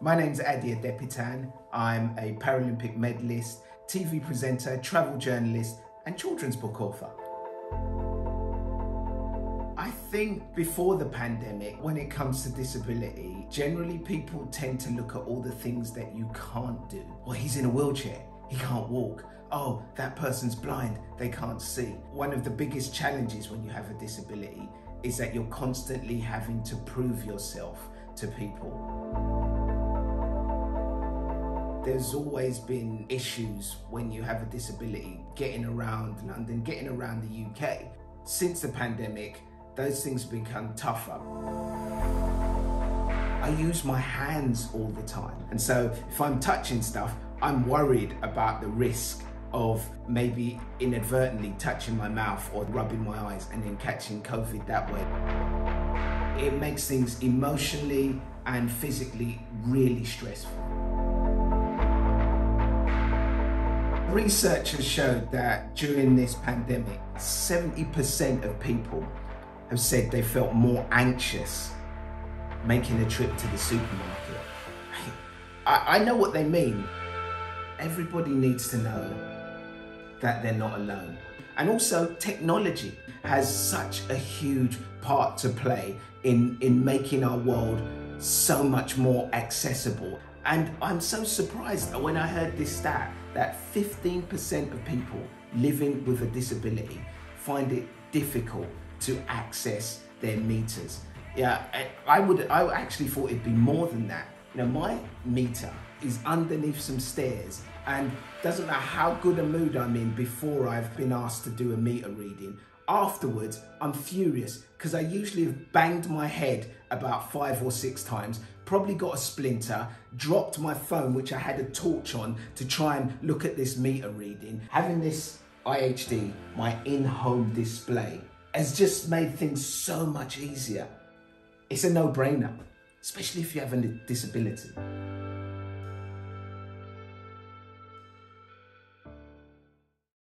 My name's Adia Depitan. I'm a Paralympic medalist, TV presenter, travel journalist, and children's book author. I think before the pandemic, when it comes to disability, generally people tend to look at all the things that you can't do. Well, he's in a wheelchair, he can't walk. Oh, that person's blind, they can't see. One of the biggest challenges when you have a disability is that you're constantly having to prove yourself to people. There's always been issues when you have a disability getting around London, getting around the UK. Since the pandemic, those things have become tougher. I use my hands all the time. And so if I'm touching stuff, I'm worried about the risk of maybe inadvertently touching my mouth or rubbing my eyes and then catching COVID that way. It makes things emotionally and physically really stressful. Research has showed that during this pandemic, 70% of people have said they felt more anxious making a trip to the supermarket. I know what they mean. Everybody needs to know that they're not alone. And also, technology has such a huge part to play in making our world so much more accessible. And I'm so surprised when I heard this stat that 15% of people living with a disability find it difficult to access their meters. Yeah, I actually thought it'd be more than that. You know, my meter is underneath some stairs, and doesn't matter how good a mood I'm in before I've been asked to do a meter reading. Afterwards, I'm furious because I usually have banged my head about 5 or 6 times, probably got a splinter, dropped my phone, which I had a torch on to try and look at this meter reading. Having this IHD, my in-home display, has just made things so much easier. It's a no-brainer, especially if you have a disability.